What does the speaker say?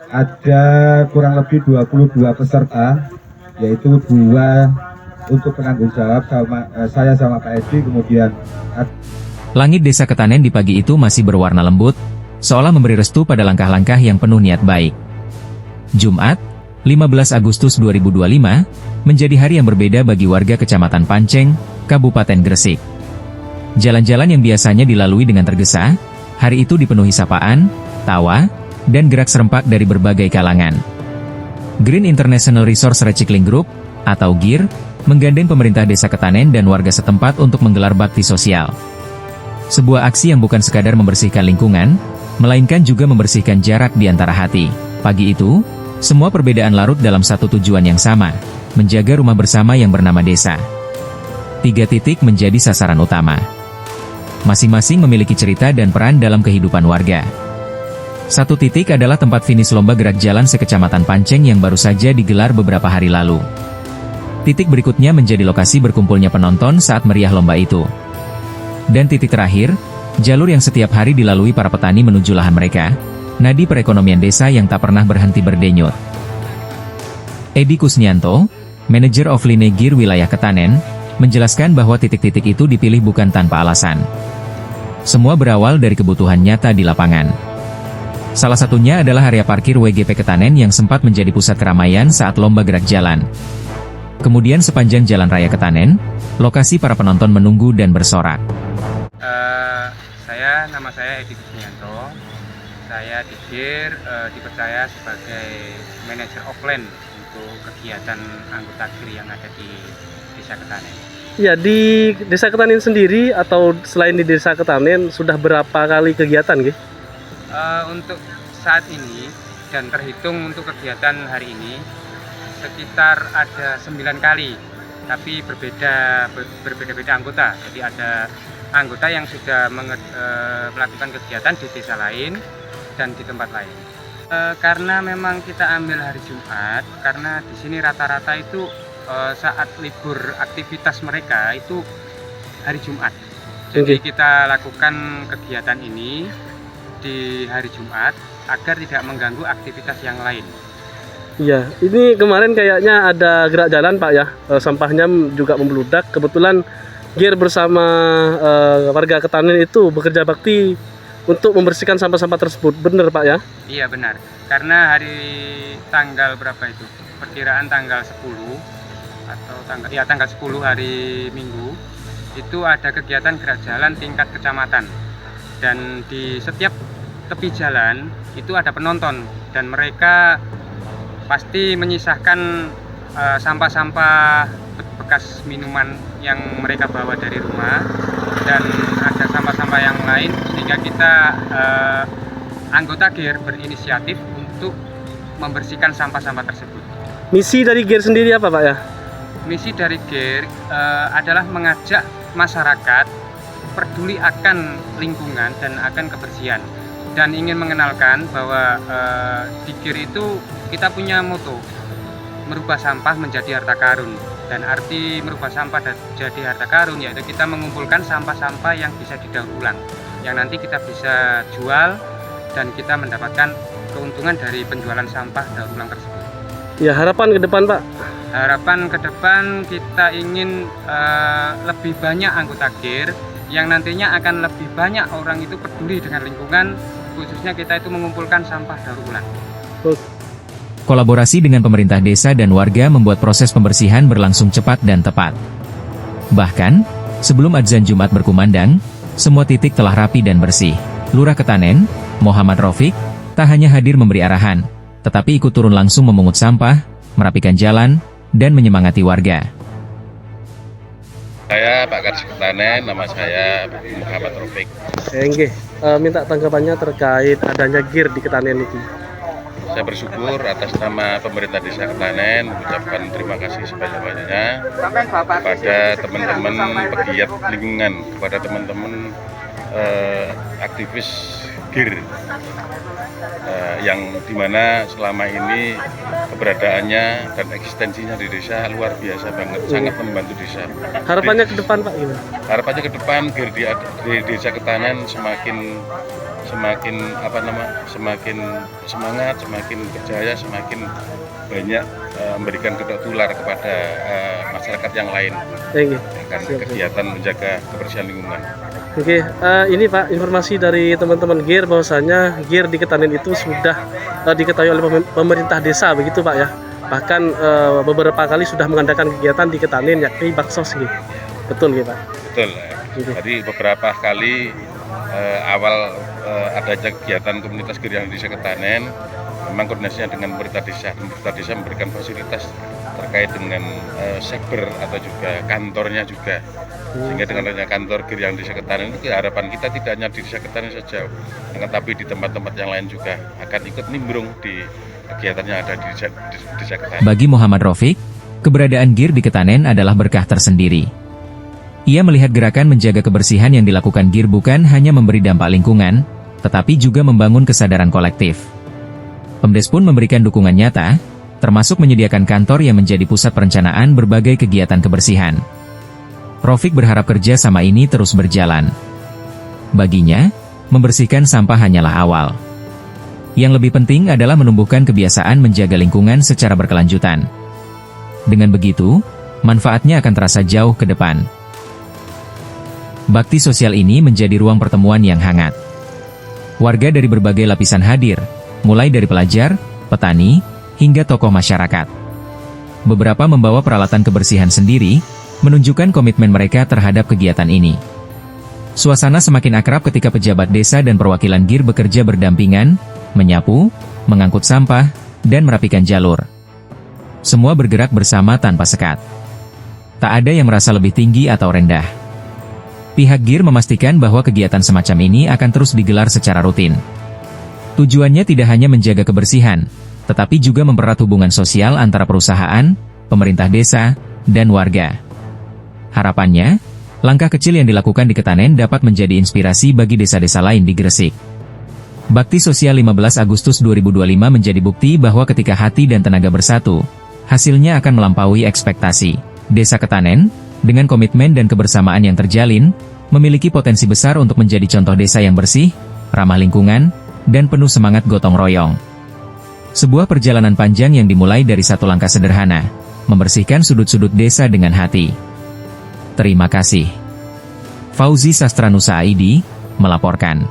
ada kurang lebih 22 peserta, yaitu dua untuk penanggung jawab sama saya sama Pak Edi, kemudian Langit Desa Ketanen di pagi itu masih berwarna lembut, seolah memberi restu pada langkah-langkah yang penuh niat baik. Jumat, 15 Agustus 2025, menjadi hari yang berbeda bagi warga Kecamatan Panceng, Kabupaten Gresik. Jalan-jalan yang biasanya dilalui dengan tergesa, hari itu dipenuhi sapaan, tawa, dan gerak serempak dari berbagai kalangan. Green International Resource Recycling Group, atau GIR, menggandeng pemerintah Desa Ketanen dan warga setempat untuk menggelar bakti sosial. Sebuah aksi yang bukan sekadar membersihkan lingkungan, melainkan juga membersihkan jarak di antara hati. Pagi itu, semua perbedaan larut dalam satu tujuan yang sama, menjaga rumah bersama yang bernama desa. 3 titik menjadi sasaran utama. Masing-masing memiliki cerita dan peran dalam kehidupan warga. 1 titik adalah tempat finish lomba gerak jalan sekecamatan Panceng yang baru saja digelar beberapa hari lalu. Titik berikutnya menjadi lokasi berkumpulnya penonton saat meriah lomba itu. Dan titik terakhir, jalur yang setiap hari dilalui para petani menuju lahan mereka, nadi perekonomian desa yang tak pernah berhenti berdenyut. Edi Kusnianto, Manager of Line GIR Wilayah Ketanen, menjelaskan bahwa titik-titik itu dipilih bukan tanpa alasan. Semua berawal dari kebutuhan nyata di lapangan. Salah satunya adalah area parkir WGP Ketanen yang sempat menjadi pusat keramaian saat lomba gerak jalan. Kemudian sepanjang Jalan Raya Ketanen, lokasi para penonton menunggu dan bersorak. Nama saya Edi Kusnianto. Saya di GIR dipercaya sebagai manajer offline untuk kegiatan anggota GIR yang ada di Desa Ketanen. Ya, di Desa Ketanen sendiri atau selain di Desa Ketanen sudah berapa kali kegiatan, Gih? Untuk saat ini dan terhitung untuk kegiatan hari ini sekitar ada 9 kali, tapi berbeda-beda anggota. Jadi ada anggota yang sudah melakukan kegiatan di desa lain dan di tempat lain. Karena memang kita ambil hari Jumat, karena di sini rata-rata itu saat libur aktivitas mereka itu hari Jumat. Jadi kita lakukan kegiatan ini di hari Jumat agar tidak mengganggu aktivitas yang lain. Iya, ini kemarin kayaknya ada gerak jalan Pak ya, sampahnya juga membludak. Kebetulan GIR bersama warga Ketanen itu bekerja bakti untuk membersihkan sampah-sampah tersebut, benar Pak ya? Iya benar, karena hari tanggal berapa itu? Perkiraan tanggal 10 atau tanggal 10 hari Minggu itu ada kegiatan gerak jalan tingkat kecamatan, dan di setiap tepi jalan itu ada penonton dan mereka pasti menyisahkan sampah-sampah bekas minuman yang mereka bawa dari rumah, dan ada sampah-sampah yang lain, sehingga kita anggota GIR berinisiatif untuk membersihkan sampah-sampah tersebut. Misi dari GIR sendiri apa Pak ya? Misi dari GIR adalah mengajak masyarakat peduli akan lingkungan dan akan kebersihan, dan ingin mengenalkan bahwa di GIR itu kita punya moto merubah sampah menjadi harta karun. Dan arti merubah sampah jadi harta karun yaitu kita mengumpulkan sampah-sampah yang bisa didaur ulang, yang nanti kita bisa jual dan kita mendapatkan keuntungan dari penjualan sampah daur ulang tersebut. Ya, harapan ke depan Pak? Harapan ke depan kita ingin lebih banyak anggota GIR yang nantinya akan lebih banyak orang itu peduli dengan lingkungan, khususnya kita itu mengumpulkan sampah daur ulang. Kolaborasi dengan pemerintah desa dan warga membuat proses pembersihan berlangsung cepat dan tepat. Bahkan, sebelum azan Jumat berkumandang, semua titik telah rapi dan bersih. Lurah Ketanen, Muhammad Rafiq, tak hanya hadir memberi arahan, tetapi ikut turun langsung memungut sampah, merapikan jalan, dan menyemangati warga. Saya Pak Kadis Ketanen, nama saya Muhammad Rafiq. Minta tanggapannya terkait adanya GIR di Ketanen ini. Saya bersyukur atas nama pemerintah Desa Ketanen, mengucapkan terima kasih sebanyak-banyaknya kepada teman-teman pegiat lingkungan, kepada teman-teman aktivis GIR yang dimana selama ini keberadaannya dan eksistensinya di desa luar biasa banget, sangat membantu desa. Harapannya ke depan Pak gimana? Harapannya ke depan GIR di Desa Ketanen semakin semakin semangat, semakin berjaya, semakin banyak memberikan kedok tular kepada masyarakat yang lain akan kegiatan menjaga kebersihan lingkungan. Oke, ini Pak, informasi dari teman-teman GIR bahwasanya GIR di Ketanin itu sudah diketahui oleh pemerintah desa, begitu Pak ya. Bahkan beberapa kali sudah mengadakan kegiatan di Ketanin, yakni baksos gitu. Betul gitu Pak? Betul. Jadi beberapa kali awal adanya kegiatan komunitas GIR yang di Desa Ketanin, memang koordinasinya dengan pemerintah desa. Pemerintah desa memberikan fasilitas terkait dengan sekber atau juga kantornya juga. Sehingga dengan adanya kantor GIR yang di Desa Ketanin itu harapan kita tidak hanya di Desa Ketanin saja, tetapi di tempat-tempat yang lain juga akan ikut nimbrung di kegiatan yang ada di Desa Ketanin. Bagi Muhammad Rafiq, keberadaan GIR di Ketanin adalah berkah tersendiri. Ia melihat gerakan menjaga kebersihan yang dilakukan GIR bukan hanya memberi dampak lingkungan, tetapi juga membangun kesadaran kolektif. Pemdes pun memberikan dukungan nyata, termasuk menyediakan kantor yang menjadi pusat perencanaan berbagai kegiatan kebersihan. Rafiq berharap kerja sama ini terus berjalan. Baginya, membersihkan sampah hanyalah awal. Yang lebih penting adalah menumbuhkan kebiasaan menjaga lingkungan secara berkelanjutan. Dengan begitu, manfaatnya akan terasa jauh ke depan. Bakti sosial ini menjadi ruang pertemuan yang hangat. Warga dari berbagai lapisan hadir, mulai dari pelajar, petani, hingga tokoh masyarakat. Beberapa membawa peralatan kebersihan sendiri, menunjukkan komitmen mereka terhadap kegiatan ini. Suasana semakin akrab ketika pejabat desa dan perwakilan GIR bekerja berdampingan, menyapu, mengangkut sampah, dan merapikan jalur. Semua bergerak bersama tanpa sekat. Tak ada yang merasa lebih tinggi atau rendah. Pihak GIR memastikan bahwa kegiatan semacam ini akan terus digelar secara rutin. Tujuannya tidak hanya menjaga kebersihan, tetapi juga mempererat hubungan sosial antara perusahaan, pemerintah desa, dan warga. Harapannya, langkah kecil yang dilakukan di Ketanin dapat menjadi inspirasi bagi desa-desa lain di Gresik. Bakti Sosial 15 Agustus 2025 menjadi bukti bahwa ketika hati dan tenaga bersatu, hasilnya akan melampaui ekspektasi. Desa Ketanin, dengan komitmen dan kebersamaan yang terjalin, memiliki potensi besar untuk menjadi contoh desa yang bersih, ramah lingkungan, dan penuh semangat gotong royong. Sebuah perjalanan panjang yang dimulai dari satu langkah sederhana, membersihkan sudut-sudut desa dengan hati. Terima kasih. Fauzi Sastranusa ID, melaporkan.